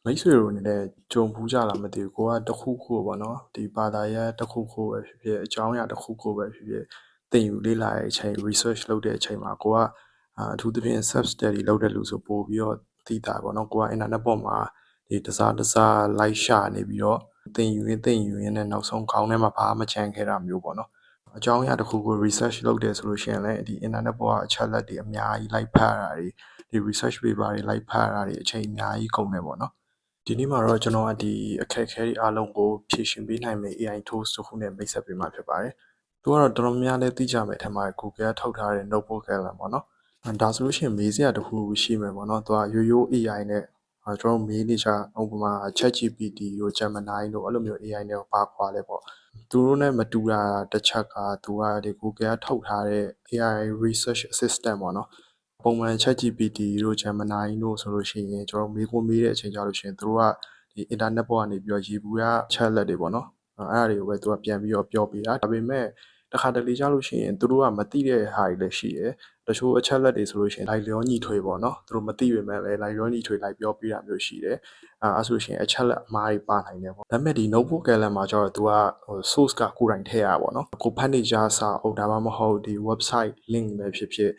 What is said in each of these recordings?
မိတ်ဆွေတို့အနေနဲ့ကြုံဖူးကြလားမသိဘူးကိုကတစ်ခုခုပေါ့နော်ဒီဘာသာရပ်တစ်ခုခုပဲဖြစ်ဖြစ်အကြောင်းအရာတစ်ခုခုပဲဖြစ်ဖြစ်သင်ယူလေ့လာတဲ့အချိန် research လုပ်တဲ့အချိန်မှာကိုကအထူးသဖြင့် self study လုပ်တဲ့လူဆိုပို့ပြီးတော့သိတာပေါ့နော်ကိုက internet ပေါ်မှာဒီတစားလိုက်ရှာနေပြီးတော့သင်ယူရင်းနဲ့နောက်ဆုံးခေါင်းထဲမှာဘာမှမချမ်းခဲ့တာမျိုးပေါ့နော်အကြောင်းအရာတစ်ခုကို research လုပ်တယ်ဆိုလို့ရှိရင်လည်းဒီ internet ပေါ်ကအချက်လက်တွေအများကြီးလိုက်ဖတ်ရတာတွေဒီ research paper တွေလိုက်ဖတ်ရတာတွေအချိန်အများကြီးကုန်တယ်ပေါ့နော်ဒီနေ့မှာတော့ကျွန်တော်ကဒီအခက်အခဲတွေအားလုံးကိုဖြေရှင်းပေးနိုင်မယ့် AI tools တစ်ခုနဲ့မိတ်ဆက်ပေးမှာဖြစ်ပါတယ်။သူကတော့တော်တော်များလည်းသိကြမယ်ထင်ပါတယ် Google ကထုတ်ထားတဲ့ notebook calendar ပေါ့နော်။ဒါဆိုလို့ရှိရင်မေးစရာတစ်ခုရှိမယ်ပေါ့နော်။သူကရိုး AI နဲ့ကျွန်တော်မေးနေကြဥပမာ ChatGPT တို့ Gemini တို့အဲ့လိုမျိုး AI နဲ့ပါခွာလဲပေါ့။သူတို့နဲ့မတူတာတစ်ချက်ကသူကဒီ Google ကထုတ်ထားတဲ့ AI research assistant ပေါ့နော်။ပုံမှန် ChatGPT တို့ Gemini တို့ဆိုလို့ရှိရင်ကျွန်တော်မေးခွန်းမေးတဲ့အချိန်ကြလို့ရှိရင်သူတို့ကဒီ internet ပေါ်ကနေပြီးတော့ရေဘူးရချက်လက်တွေပေါ့နော်အဲ့ဒါတွေကိုပဲသူကပြန်ပြီးတော့ပြောပြတာဒါပေမဲ့တစ်ခါတလေကြလို့ရှိရင်သူတို့ကမသိတဲ့ဟာတွေလည်းရှိတယ်တချို့အချက်လက်တွေဆိုလို့ရှိရင်လိုက်လျောညီထွေပေါ့နော်သူတို့မသိပေမဲ့လည်းလိုက်လျောညီထွေလိုက်ပြောပြတာမျိုးရှိတယ်အဲ့ဆိုရှင်အချက်လက်အမှားတွေပါနိုင်တယ်ပေါ့ဒါပေမဲ့ဒီ notebook calendar မှာကျတော့သူက source ကကိုယ်တိုင်ထည့်ရပါပေါ့နော်ကိုဖတ်နေကြစာအုပ်ဒါမှမဟုတ်ဒီ website link ပဲဖြစ်ဖြစ်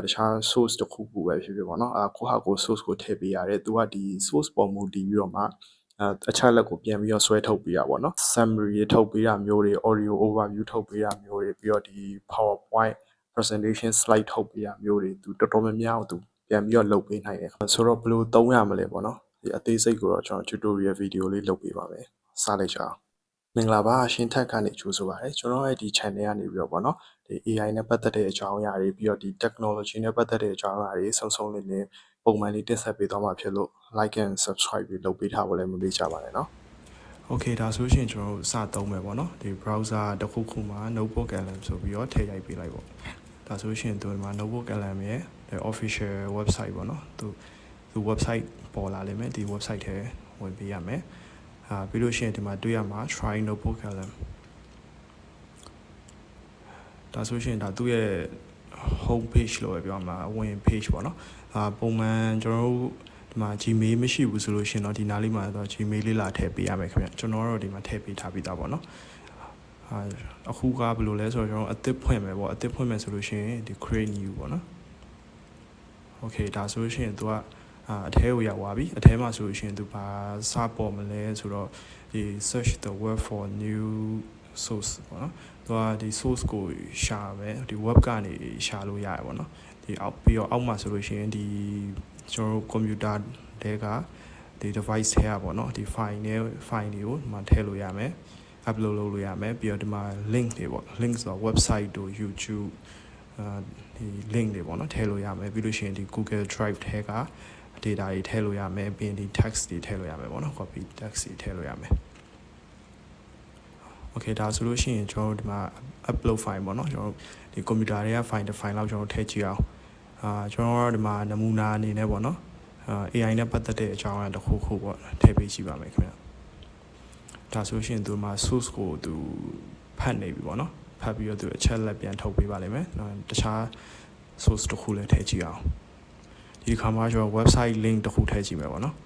တခြား source တစ်ခုခုပဲဖြစ်ဖြစ်ပေါ့နော်ကိုဟာကို source ကိုထည့်ပေးရတယ်သူကဒီ source ပေါ်မူတည်ပြီးတော့မှအချက်လက်ကိုပြန်ပြီးတော့ဆွဲထုတ်ပေးတာပေါ့နော် summary ထုတ်ပေးတာမျိုးတွေ audio overview ထုတ်ပေးတာမျိုးတွေပြီးတော့ဒီ PowerPoint presentation slide ထုတ်ပေးတာမျိုးတွေသူတော်တော်များများသူပြန်ပြီးတော့လုပ်ပေးနိုင်တယ်ဆိုတော့ဘယ်လိုသုံးရမလဲပေါ့နော်ဒီအသေးစိတ်ကိုတော့ကျွန်တော် tutorial video လေးလုပ်ပေးပါမယ်စလိုက်ကြအောင်မင်္ဂလာပါရှင်းထက်ကနေကြိုဆိုပါရစေကျွန်တော်ရဲ့ဒီ channel ကနေပြီးတော့ပေါ့နော်ဒီ AI နဲ့ပတ်သက်တဲ့အကြောင်းအရာတွေပြီးတော့ဒီ technology နဲ့ပတ်သက်တဲ့အကြောင်းအရာတွေစုံစုံလင်လင်ပုံမှန်လေးတင်ဆက်ပေးသွားမှာဖြစ်လို့ like and subscribe ပြီးလုပ်ပေးထားဖို့လည်းမမေ့ကြပါနဲ့เนาะ Okay ဒါဆိုရှင်ကျွန်တော်တို့စသုံးမယ်ပေါ့နော်ဒီ browser တစ်ခုခုမှာ notebook calendar ဆိုပြီးတော့ထည့်ရိုက်ပေးလိုက်ပေါ့ဒါဆိုရှင်ဒီမှာ notebook calendar ရဲ့ official website ပေါ့နော်သူ website ပေါ်လာလိမ့်မယ်ဒီ website ထဲဝင်ပေးရမယ်ပြီးလို့ရှိရင်ဒီမှာတွေ့ရမှာ try notebook calendar ဒါဆိုရှင်ဒါသူ့ရဲ့ home page လို့ပဲပြောမှာဝင် page ပေါ့နော်ပုံမှန်ကျွန်တော်တို့ဒီမှာ Gmail မရှိဘူးဆိုလို့ရှင်တော့ဒီနားလေးမှာတော့ Gmail လေးလာထည့်ပေးရမယ်ခင်ဗျကျွန်တော်တို့ဒီမှာထည့်ပေးထားပြီးသားပေါ့နော်အခုကဘယ်လိုလဲဆိုတော့ကျွန်တော်အသစ်ဖွင့်မယ်ပေါ့အသစ်ဖွင့်မယ်ဆိုလို့ရှိရင်ဒီ create new ပေါ့နော် Okay ဒါဆိုလို့ရှိရင်သူကအထဲကိုရောက်သွားပြီအထဲမှာဆိုလို့ရှိရင်သူဘာစပေါ်မလဲဆိုတော့ဒီ search the web for new source ပေါ့နော်သူကဒီ source ကိုရှာမယ်ဒီ web ကနေရှာလို့ရတယ်ပေါ့နော်ဒီအောက်ပြီးတော့အောက်မှာဆိုလို့ရှိရင်ဒီကျွန်တော်တို့ computer တဲကဒီ device ထဲကပေါ့နော်ဒီ file တွေကိုဒီမှာထည့်လို့ရမယ် upload လုပ်လို့ရမယ်ပြီးတော့ဒီမှာ link တွေပေါ့ link ဆိုတော့ website တို့ YouTube ဒီ link တွေပေါ့နော်ထည့်လို့ရမယ်ပြီးလို့ရှိရင်ဒီ Google Drive ထဲက data တွေထည့်လို့ရမယ်ပြီးရင်ဒီ text တွေထည့်လို့ရမယ်ပေါ့နော် copy text တွေထည့်လို့ရမယ် Okay ဒါဆိုလို့ရှိရင်ကျွန်တော်တို့ဒီမှာ upload file ပေါ့နော်ကျွန်တော်တို့ဒီ computer တွေက file တစ် file လောက်ကျွန်တော်ထည့်ကြည့်အောင်ကျွန်တော်တို့ဒီမှာနမူနာအနေနဲ့ပေါ့နော်AI နဲ့ပတ်သက်တဲ့အကြောင်းအရာတစ်ခုခုပေါ့ထည့်ပေးကြည့်ပါမယ်ခင်ဗျဒါဆိုရှင်သူမှာ source ကိုသူဖတ်နေပြီပေါ့နော်ဖတ်ပြီးတော့သူအချက်လက်ပြန်ထုတ်ပေးပါလိမ့်မယ်တခြား source တစ်ခုလည်းထည့်ကြည့်အောင်ဒီခါမှာကျွန်တော် website link တစ်ခုထည့်ကြည့်မယ်ပေါ့နော်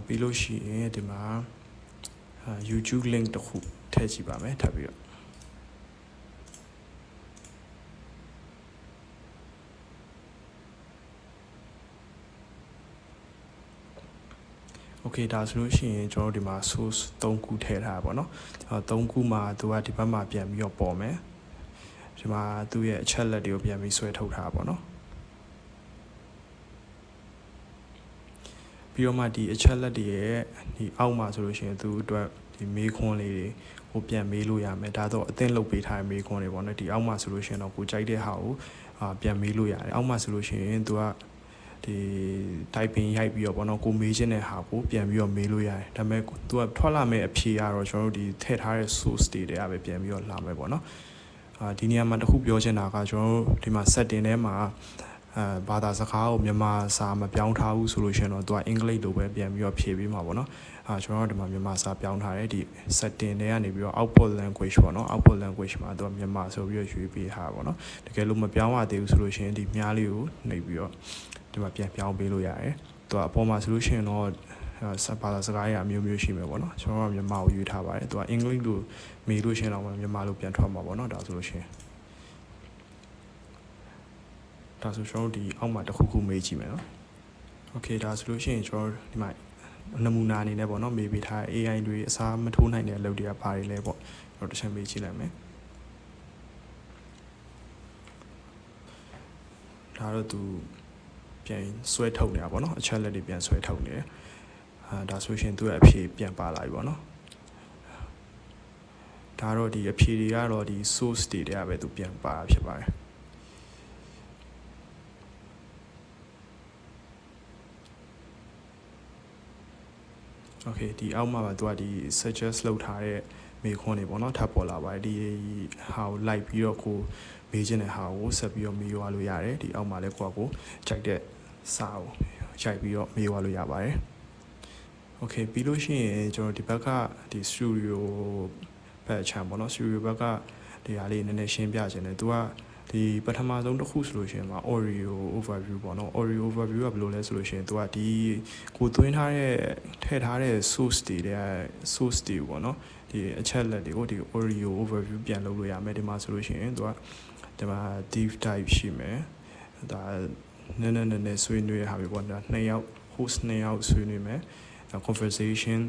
ပြီးလို့ရှိရင်ဒီမှာ YouTube link တစ်ခုထည့်ကြည့်ပါမယ်ထပ်ပြီးတော့ Okay ဒါဆိုလို့ရှိရင်ကျွန်တော်ဒီမှာ source 3ခုထည့်ထားပါတော့3ခုမှာသူကဒီဘက်မှာပြန်ပြီးတော့ပေါ်မယ်ဒီမှာသူ့ရဲ့အချက်လက်တွေကိုပြန်ပြီးဆွဲထုတ်ထားပါတော့ပြီးတော့မှဒီအချက်လက်တွေရဲ့ဒီအောက်မှာဆိုလို့ရှိရင်သူအတွက်ဒီမေးခွန်းလေးတွေကိုပြန်မေးလို့ရမယ်ဒါတော့အသင့်လုပ်ပေးထားတဲ့မေးခွန်းတွေပေါ့နော်ဒီအောက်မှာဆိုလို့ရှိရင်တော့ကိုကြိုက်တဲ့ဟာကိုပြန်မေးလို့ရတယ်အောက်မှာဆိုလို့ရှိရင်သူကဒီ typing ရိုက်ပြီးတော့ပေါ့နော်ကိုမေးခြင်းတဲ့ဟာကိုပြန်ပြီးတော့မေးလို့ရတယ်ဒါပေမဲ့သူကထွက်လာမယ့်အဖြေကတော့ကျွန်တော်တို့ဒီထည့်ထားတဲ့ source တွေတည်းကပဲပြန်ပြီးတော့လာမယ်ပေါ့နော်ဒီနေရာမှာတစ်ခုပြောချင်တာကကျွန်တော်တို့ဒီမှာ setting ထဲမှာ ဘာသာစကားကိုမြန်မာစာမပြောင်းထားဘူးဆိုလို့ရှိရင်တော့သူကအင်္ဂလိပ်လိုပဲပြန်ပြီးတော့ဖြည့်ပေးမှာပေါ့နော်ကျွန်တော်တို့ဒီမှာမြန်မာစာပြောင်းထားတယ်ဒီ setting တွေကနေပြီးတော့ output language ပေါ့နော် output language မှာသူကမြန်မာဆိုပြီးတော့ရွေးပေးထားပါပေါ့နော်တကယ်လို့မပြောင်းရသေးဘူးဆိုလို့ရှိရင်ဒီမြားလေးကိုနှိပ်ပြီးတော့ဒီမှာပြန်ပြောင်းပေးလို့ရတယ်သူကအပေါ်မှာဆိုလို့ရှိရင်တော့ဘာသာစကားရအမျိုးမျိုးရှိမယ်ပေါ့နော်ကျွန်တော်ကမြန်မာကိုရွေးထားပါတယ်သူကအင်္ဂလိပ်လိုမေးလို့ရှိရင်တော့မြန်မာလိုပြန်ထွက်မှာပေါ့နော်ဒါဆိုလို့ရှိရင်ဒါဆိုကျွန်တော်ဒီအောက်မှာတစ်ခုခုမေးကြည့်မယ်နော်โอเคဒါဆိုလို့ရှိရင်ကျွန်တော်ဒီမှာနမူနာအနေနဲ့ပေါ့နော်မေးပေးထား AI တွေအစားမထိုးနိုင်တဲ့အလုပ်တွေကဘာတွေလဲပေါ့ကျွန်တော်တစ်ချက်မေးကြည့်လိုက်မယ်ဒါတော့သူပြန်ဆွဲထုတ်နေတာပေါ့နော်အချက်လက်တွေပြန်ဆွဲထုတ်နေတယ်ဒါဆိုရှင်သူ့ရဲ့အဖြေပြန်ပါလာပြီပေါ့နော်ဒါတော့ဒီအဖြေတွေကတော့ဒီ source တွေကပဲသူပြန်ပါဖြစ်ပါတယ်โอเคဒီအောက်မှာပါသူကဒီ suggest လုပ်ထားတဲ့မေခွန်းတွေပေါ့နော်ထပ်ပေါ်လာပါတယ်ဒီဟာကိုလိုက်ပြီးတော့ကိုမေးချင်တဲ့ဟာကိုဆက်ပြီးတော့မေးသွားလို့ရတယ်ဒီအောက်မှာလည်းကိုကြိုက်တဲ့စာကိုရိုက်ပြီးတော့မေးသွားလို့ရပါတယ်โอเคပြီးလို့ရှိရင်ကျွန်တော်ဒီဘက်ကဒီ studio ဘက်ချမ်းပေါ့နော် studio ဘက်ကဒီဟာလေးနည်းနည်းရှင်းပြခြင်းတယ်သူကဒီပထမဆုံးတစ်ခုဆိုလို့ရှိရင်မှာ Oreo overview ပေါ့နော် Oreo overview ကဘယ်လိုလဲဆိုလို့ရှိရင်သူကဒီကိုသွင်းထားတဲ့ထည့်ထားတဲ့ source တွေတဲ့ source တွေပေါ့နော်ဒီအချက်လက်တွေကိုဒီ Oreo overview ပြန်လုပ်လို့ရမယ်ဒီမှာဆိုလို့ရှိရင်သူကဒီမှာ deep dive ရှိမယ်ဒါနည်းနည်းဆွေးနွေးရဟာပဲပေါ့နော်နှစ်ယောက် host နှစ်ယောက်ဆွေးနွေးမယ် conversation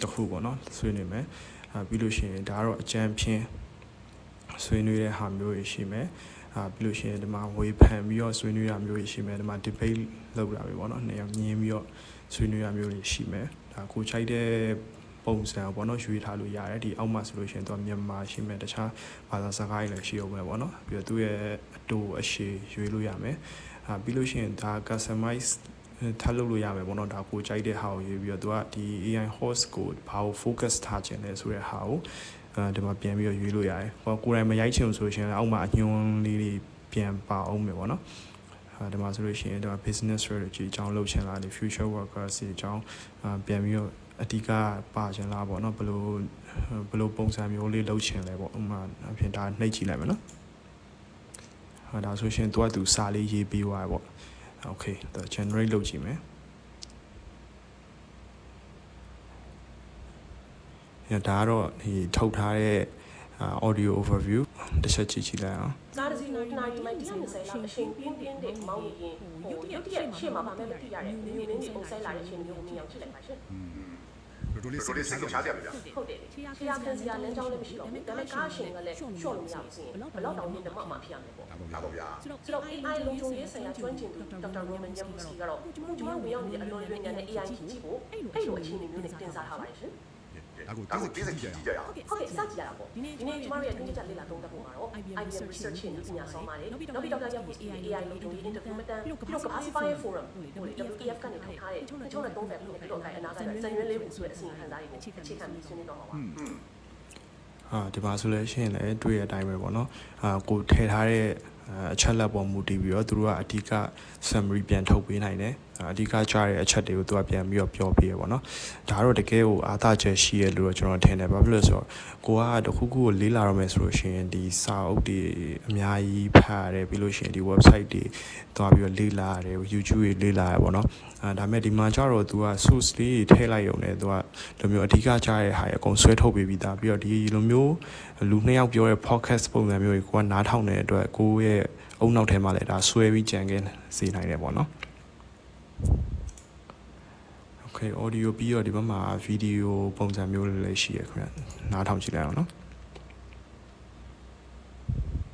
တစ်ခုပေါ့နော်ဆွေးနွေးမယ်ပြီးလို့ရှိရင်ဒါကတော့အကြံဖြင့်ဆွေးနွေးတဲ့ဟာမျိုးတွေရှိမယ်ပြီးလို့ရှိရင်ဒီမှာဝေဖန်ပြီးတော့ဆွေးနွေးတာမျိုးတွေရှိမယ်ဒီမှာ debate လုပ်တာပဲပေါ့နော်နှစ်ယောက်ညင်းပြီးတော့ဆွေးနွေးတာမျိုးတွေရှိမယ်ဒါကိုချိုက်တဲ့ပုံစံပေါ့နော်ရွေးထားလို့ရတယ်ဒီအောက်မှာဆိုလို့ရှိရင်သူကမြန်မာရှိမယ်တခြားဘာသာစကားတွေလည်းရှိအောင်ပဲပေါ့နော်ပြီးတော့သူ့ရဲ့အတူအရှိရွေးလို့ရမယ်ပြီးလို့ရှိရင်ဒါ customize ထပ်လုပ်လို့ရမယ်ပေါ့နော်ဒါကိုကြိုက်တဲ့ဟာကိုရွေးပြီးတော့သူကဒီ AI host ကိုဘာကို focus ထားခြင်းလဲဆိုတဲ့ဟာကိုဒီမှာပြန်ပြီးတော့ရွေးလို့ရတယ်ကိုယ်တိုင်မရိုက်ချင်ဆိုရှင်အောက်မှာအညွှန်းလေးတွေပြန်ပါအောင်မယ်ပေါ့နော်ဒီမှာဆိုလို့ရှိရင်ဒီမှာ business strategy အကြောင်းလုပ်ချင်လားဒီ future workers အကြောင်းပြန်ပြီးတော့အဓိကပါချင်လားပေါ့နော်ဘယ်လိုပုံစံမျိုးလေးလုပ်ချင်လဲပေါ့ဥပမာအဖြစ်ဒါနှိပ်ကြည့်လိုက်မယ်နော်ဒါဆိုရှင်သူစာလေးရေးပြီးသွားပေါ့ okay ဒါ generate လုပ်ကြည့်မယ်ဒါကတော့ဒီထုတ်ထားတဲ့ audio overview တစ်ချက်ကြည့်လိုက်အောင်ကားတစ်စီးကိုတနားရီမှ120လောက်အချိန်ပြင်းတဲ့မောင်းနေရင်ရုတ်တရက်ရှေ့မှာဗာမဲ့မသိရတဲ့မျိုးရင်းတွေပုံဆဲလာတဲ့အချိန်မျိုးကိုမြင်အောင်ကြည့်လိုက်ပါရှင်တော်လေးစိတ်ကချားကြပြီဗျာဟုတ်တယ်ခြေရာခံစရာလမ်းကြောင်းလည်းမရှိတော့ဘူးဒါပေမဲ့ကားရှင်ကလည်းရှော့လို့မရဘူးဆိုရင်ဘယ်တော့တောင်ရင်ဓမ္မမှာဖြစ်ရမယ်ပေါ့ဒါပေါ့ဗျာဆိုတော့ AI လုံခြုံရေးဆိုင်ရာကျွမ်းကျင်သူဒေါက်တာရိုမန်ညမ်စီကတော့ကျွန်တော်ဝင်ရောက်နေတဲ့အလွန်ရွယ်ညာတဲ့ AI ကြီးကြည့်ဖို့အဲ့လိုအခြေအနေမျိုးနဲ့တင်စားထားပါတယ်ရှင်ဒါကိုတိကျကြည့်ကြရအောင်ဟုတ်ကဲ့စကြည့်ရတာပေါ့ဒီနေ့ကျွန်တော်ရဲ့တင်းကျပ်လေ့လာသုံးသပ်ပုံကတော့ IBM Research ရဲ့ပညာဆောင်ပါတယ်နောက်ပြီးဒေါက်တာရပ်ကို AI လုံခြုံရေး interview မတန်းပြီးတော့ Classifier Forum ဟိုလေ WTF ကနေထုတ်ထားတဲ့630ပြီးတော့အနာဂတ်ဇန်ရွေးလေးဝင်ဆိုတဲ့အစီအစဉ်ခံစားတွေကိုအခြေခံပြီးဆွေးနွေးတော့မှာပါဒီမှာဆိုလည်းရှင်းလည်းတွေ့ရတဲ့အတိုင်းပဲပေါ့နော်ကိုထည့်ထားတဲ့အချက်လက်ပေါ်မူတည်ပြီးတော့သူတို့ကအဓိက summary ပြန်ထုတ်ပေးနိုင်တယ်အဓိကကြားတဲ့အချက်တွေကိုသူကပြန်ပြီးတော့ပြောပြရပေါ့နော်ဒါကတော့တကယ်ကိုအားသာချက်ရှိရလို့တော့ကျွန်တော်ထင်တယ်ဘာဖြစ်လို့လဲဆိုတော့ကိုကတခုခုကိုလေးလာရမယ်ဆိုလို့ရှိရင်ဒီစာအုပ်တွေအများကြီးဖတ်ရတယ်ပြီးလို့ရှိရင်ဒီ website တွေသွားပြီးတော့လေးလာရတယ် YouTube တွေလေးလာရပေါ့နော်ဒါပေမဲ့ဒီမှာကျတော့သူက source လေးထည့်လိုက်ရုံနဲ့သူကလိုမျိုးအဓိကကြားတဲ့ဟာရအကုန်ဆွဲထုတ်ပေးပြီးသားပြီးတော့ဒီလိုမျိုးလူနှစ်ယောက်ပြောတဲ့ podcast ပုံစံမျိုးကိုကနားထောင်တဲ့အတွက်ကိုယ့်ရဲ့အုံနောက်ထဲမှာလည်းဒါဆွဲပြီးကြံခဲ့စေနိုင်တယ်ပေါ့နော်Okay audio ပြီးတော့ဒီဘက်မှာ video ပုံစံမျိုးလေးလည်းရှိရခင်ဗျနားထောင်ကြည့်လိုက်အောင်နော်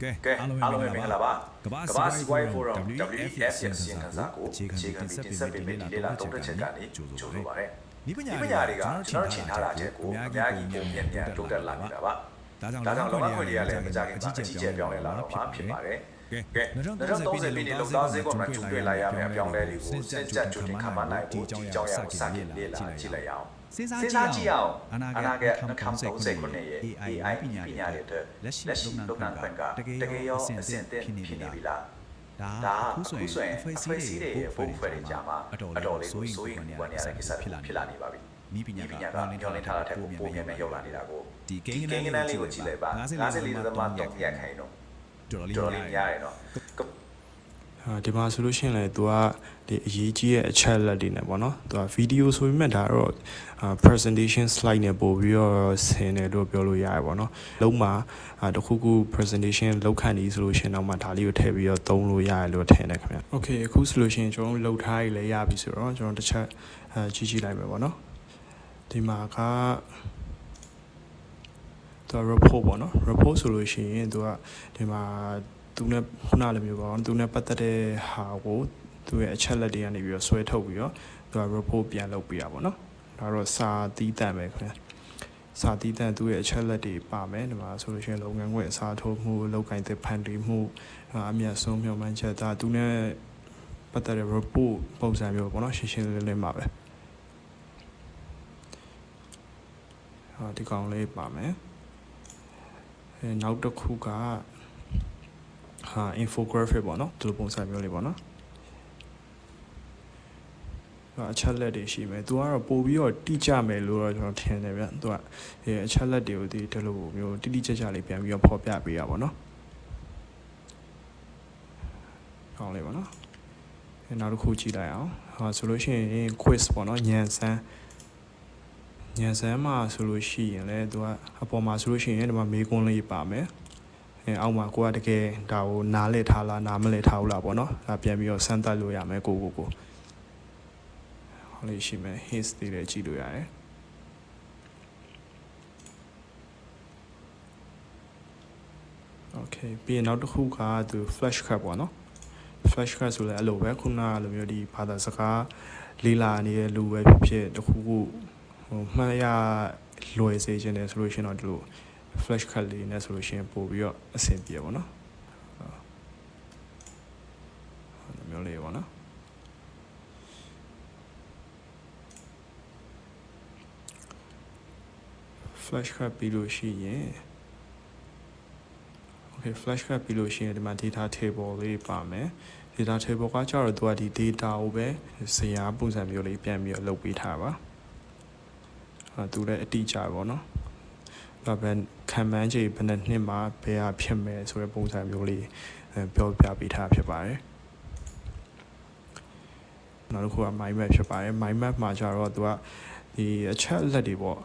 ကဲအားလုံးပဲမင်္ဂလာပါကမ္ဘာစီးပွားရေးဖိုရမ် WEF ရဲ့စီရင်ခံစာကိုအခြေခံပြီးတင်ဆက်ပေးမယ့်ဒီလေ့လာသုံးသပ်ချက်ကနေကြိုဆိုလိုပါတယ်ဒီပညာတွေကကျွန်တော်ထင်ထားတာချက်ကိုအများကြီးပုံမြန်တိုးတက်လာနေတာပါဒါကြောင့်လောကခွင့်တွေကလည်းမကြခင်အကြီးကျယ်ပြောင်းလဲလာတော့မှာဖြစ်ပါတယ်ကဲ2030ပြည်လုံသားစေကွန်မှာကျူးတွင်လာရမယ့်အပြောင်းလဲတွေကိုစက်ကြကြိုတင်ခန့်မှန်းနိုင်ဖို့ဒီကြောင်းရကိုစတင်လေ့လာကြည့်လိုက်အောင်စဉ်းစားကြည့်အောင်အနာဂတ်2030ခုနှစ်ရဲ့ AI ပညာတွေအတွက်လက်ရှိလုပ်ငန်းခွင်ကတကယ်ရောအဆင့်သင့်ဖြစ်နေပြီလား ဒါအခုဆိုရင် FIC တွေရဲ့ ပုံဖွဲ့တွေကြာမှာအတော်လေးကိုစိုးရိမ်ပူပန်နေရတဲ့ကိစ္စဖြစ်လာနေပါပြီနီးပညာကမျောလင်းထားတာထက်ပိုမြန်မြန်ရောက်လာနေတာကိုဒီကိန်းဂဏန်းလေးကိုကြည့်လိုက်ပါ54.3ရခိုင်တော့တော်တော်လေးများတယ်နော် ဒီမှာဆိုလို့ရှိရင်လည်းသူကဒီအရေးကြီးတဲ့အချက်လက်တွေနဲ့ပေါ့နော်သူကဗီဒီယိုဆိုပေမဲ့ဒါတော့ presentation slide နဲ့ပို့ပြီးတော့ဆင်တယ်လို့ပြောလို့ရတယ်ပေါ့နော်လုံးမှာတခုခု presentation လောက်ခံနေဆိုလို့ရှိရင်တော့မှဒါလေးကိုထည့်ပြီးတော့သုံးလို့ရတယ်လို့ထင်တယ်ခင်ဗျ Okay အခုဆိုလို့ရှိရင်ကျွန်တော်လှုပ်ထားရည်လည်းရပြီဆိုတော့ကျွန်တော်တစ်ချက်ကြည့်လိုက်မယ်ပေါ့နော်ဒီမှာကသူ report ပေါ့နော် report ဆိုလို့ရှိရင်သူကဒီမှာသူနဲ့ခုနလိုမျိုးပေါ့သူနဲ့ပတ်သက်တဲ့ဟာကိုသူရဲ့အချက်လက်တွေကနေပြီးတော့ဆွဲထုတ်ပြီးတော့သူက report ပြန်လုပ်ပေးတာပေါ့နော်ဒါတော့စာတီးတန့်ပဲခင်ဗျစာတီးတန့်သူရဲ့အချက်လက်တွေပါမယ်ဒီမှာဆိုလို့ရှိရင်လုပ်ငန်းခွင်အစားထိုးမှုလုပ်ကိုင်တဲ့ဖန်တီးမှုအမြတ်ဆုံးမျှော်မှန်းချက်ဒါသူနဲ့ပတ်သက်တဲ့ report ပုံစံမျိုးပေါ့နော်ရှင်းရှင်းလင်းလင်းပါပဲဒီကောင်လေးပါမယ်နောက်တစ်ခုကinfographic ပေါ့နော်ဒီလိုပုံစံမျိုးလေးပေါ့နော်အချက်လက်တွေရှိမယ်သူကတော့ပို့ပြီးတော့တိကျမယ်လို့တော့ကျွန်တော်ထင်တယ်ဗျသူကအချက်လက်တွေကိုဒီလိုမျိုးတိတိကျကျလေးပြန်ပြီးတော့ဖော်ပြပေးရပါတော့ကောင်းလေးပေါ့နော်နောက်တစ်ခုကြည့်လိုက်အောင်ဆိုလို့ရှိရင် quiz ပေါ့နော်ညံစမ်းမှာဆိုလို့ရှိရင်လည်းသူကအပေါ်မှာဆိုလို့ရှိရင်ဒီမှာမေးခွန်းလေးပါမယ်အောက်မှာကိုကတကယ်ဒါကိုနားလည်ထားလားနားမလည်ထားဘူးလားပေါ့နော်ဒါပြန်ပြီးတော့စမ်းသပ်လို့ရမယ်ကိုဟောလေးရှိမယ် hints တွေလည်းကြည့်လို့ရတယ် Okay ပြီးရင်နောက်တစ်ခုကသူ flash card ပေါ့နော် flash card ဆိုလည်းအဲ့လိုပဲခုနကလိုမျိုးဒီဘာသာစကားလေးလာနေတဲ့လူပဲဖြစ်ဖြစ်တခုခုမှတ်ရလွယ်စေခြင်းတယ်ဆိုလို့ရှိရင်တော့ဒီလိုflash card လေးနဲ့ဆိုလို့ရှိရင်ပို့ပြီးတော့အဆင်ပြေပါတော့။မျိုးလေးပါနော်။ flash card ပြီးလို့ရှိရင် Okay flash card ပြီးလို့ရှိရင်ဒီမှာ data table လေးပါမယ်။ data table ကကျတော့သူကဒီ data ကိုပဲဇယားပုံစံမျိုးလေးပြန်ပြီးတော့လုပ်ပေးထားပါ။သူလည်းအတိအကျပါနော်။ဒါပဲခံမှန်းခြေဘယ်နှစ်မှာဘယ်ဟာဖြစ်မယ်ဆိုတဲ့ပုံစံမျိုးလေးပြောပြပေးထားဖြစ်ပါတယ်နောက်တစ်ခုက mind map ဖြစ်ပါတယ် mind map မှာကျတော့သူကဒီအချက်အလက်တွေပေါ့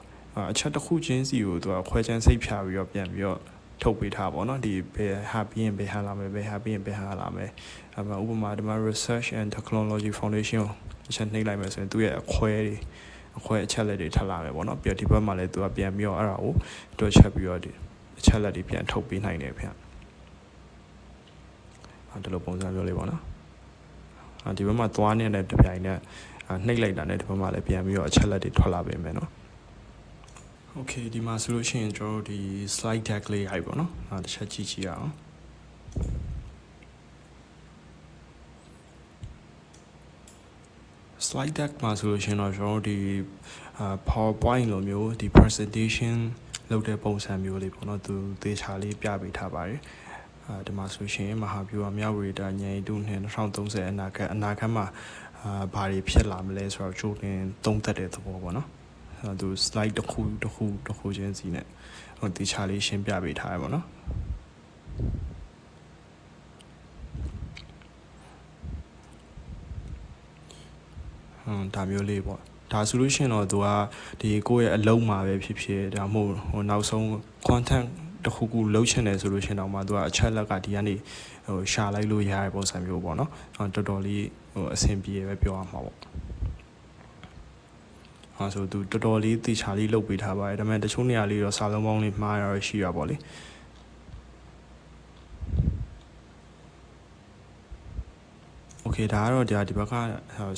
အချက်တစ်ခုချင်းစီကိုသူကခွဲခြမ်းစိတ်ဖြာပြီးတော့ပြန်ပြီးတော့ထုတ်ပေးထားပါတော့ဒီဘယ်ဟာပြီးရင်ဘယ်ဟာလာမယ်ဘယ်ဟာပြီးရင်ဘယ်ဟာလာမယ်ဥပမာဒီမှာ research and technology foundation အချက်နှိပ်လိုက်မယ်ဆိုရင်သူရဲ့အခွဲအချက်လက်တွေထပ်လာမယ်ပေါ့နော်ပြီးတော့ဒီဘက်မှာလည်းသူကပြန်ပြီးတော့အဲ့ဒါကိုတွက်ချက်ပြီးတော့ဒီအချက်လက်တွေပြန်ထုတ်ပေးနိုင်တယ်ဗျဒီလိုပုံစံမျိုးလေးပေါ့နော်ဒီဘက်မှာသွားနေတဲ့တပြိုင်နက်နှိပ်လိုက်တာနဲ့ဒီဘက်မှာလည်းပြန်ပြီးတော့အချက်လက်တွေထွက်လာပေးမယ်နော် Okay ဒီမှာဆိုလို့ရှိရင်ကျွန်တော်တို့ဒီ slide deck လေးရိုက်ပေါ့နော်တစ်ချက်ကြည့်ကြည့်အောင်slide deck မှာဆိုလို့ရှိရင်တော့ကျွန်တော်တို့ဒီPowerPoint လိုမျိုးဒီ presentation လုပ်တဲ့ပုံစံမျိုးလေးပေါ့နော်သူသေချာလေးပြပေးထားပါတယ်ဒီမှာဆိုရှင်မဟာဗျူဟာမြဝတီတာညင်တူနဲ့2030အနာဂတ်မှာဘာတွေဖြစ်လာမလဲဆိုတော့ကြိုတင်သုံးသပ်တဲ့သဘောပေါ့နော်သူ slide တစ်ခုချင်းစီနဲ့ဟိုသေချာလေးရှင်းပြပေးထားရပါတော့ဒါမျိုးလေးပေါ့ဒါဆိုလို့ရှိရင်တော့သူကဒီကိုယ့်ရဲ့အလုံးမှာပဲဖြစ်ဖြစ်ဒါမှမဟုတ်ဟိုနောက်ဆုံး content တခုခုလုံးချင်တယ်ဆိုလို့ရှိရင်တော့မှသူကအချက်လက်ကဒီကနေဟိုရှာလိုက်လို့ရတဲ့ပုံစံမျိုးပေါ့နော်တော်တော်လေးဟိုအဆင်ပြေပဲပြောရမှာပေါ့ဆိုသူတော်တော်လေးသေချာလေးလုပ်ပေးထားပါတယ်ဒါပေမဲ့တချို့နေရာလေးတော့စာလုံးပေါင်းလေးမှားရရှိရပါလေโอเคဒါကတော့ဒီဘက်က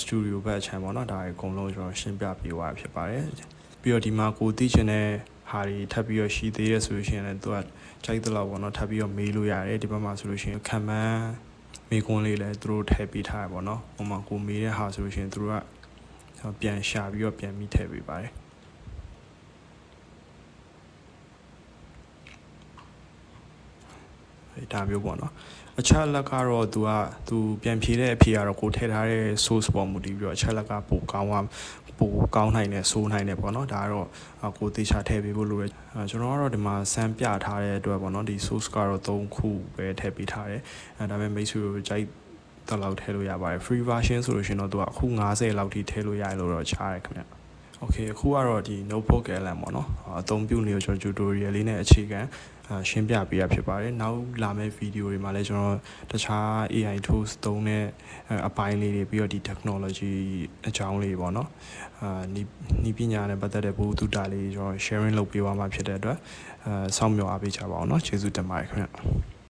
စတူဒီယိုဘက်အချမ်းပေါ့နော်ဒါအကုန်လုံးကျွန်တော်ရှင်းပြပေးသွားဖြစ်ပါတယ်ပြီးတော့ဒီမှာကိုသိချင်တဲ့ဟာတွေထပ်ပြီးတော့ရှိသေးရဆိုလို့ရှိရင်လည်းသူကကြိုက်တဲ့လောက်ပေါ့နော်ထပ်ပြီးတော့မေးလို့ရတယ်ဒီဘက်မှာဆိုလို့ရှိရင်ခံမှန်းမေးခွန်းလေးလည်းသူတို့ထည့်ပေးထားရပေါ့နော်ဟိုမှာကိုမေးတဲ့ဟာဆိုလို့ရှိရင်သူတို့ကပြန်ရှာပြီးတော့ပြန်မိထည့်ပေးပါတယ် ဒါမျိုးပေါ့နော်အချက်လက်ကတော့သူပြန်ဖြေတဲ့အဖြေကတော့ကိုထည့်ထားတဲ့ source ပေါ်မူတည်ပြီးတော့အချက်လက်ကပိုကောင်းနိုင်တယ်ဆိုးနိုင်တယ်ပေါ့နော်ဒါကတော့ကိုသေချာထည့်ပေးဖို့လိုတယ်ကျွန်တော်ကတော့ဒီမှာစမ်းပြထားတဲ့အတွက်ပေါ့နော်ဒီ source ကတော့3ခုပဲထည့်ပေးထားတယ်ဒါပေမဲ့မိတ်ဆွေတို့ကြိုက်တော့လောက်ထည့်လို့ရပါတယ် free version ဆိုလို့ရှိရင်တော့သူကအခု90လောက်ထိထည့်လို့ရတယ်လို့တော့ချားတယ်ခင်ဗျ Okay အခုကတော့ဒီ notebook LM ပေါ့နော်အသုံးပြုနေကျွန်တော် tutorial လေးနဲ့အခြေခံရှင်းပြပေးရဖြစ်ပါတယ်နောက်လာမယ့် video တွေမှာလည်းကျွန်တော်တခြား AI tools သုံးတဲ့အပိုင်းလေးတွေပြီးတော့ဒီ technology အကြောင်းလေးပေါ့နော်နီးပညာနဲ့ပတ်သက်တဲ့ဘုသူတာလေးကျွန်တော် sharing လုပ်ပေးသွားမှာဖြစ်တဲ့အတွက်စောင့်မျှော်အားပေးကြပါအောင်เนาะကျေးဇူးတင်ပါတယ်ခင်ဗျ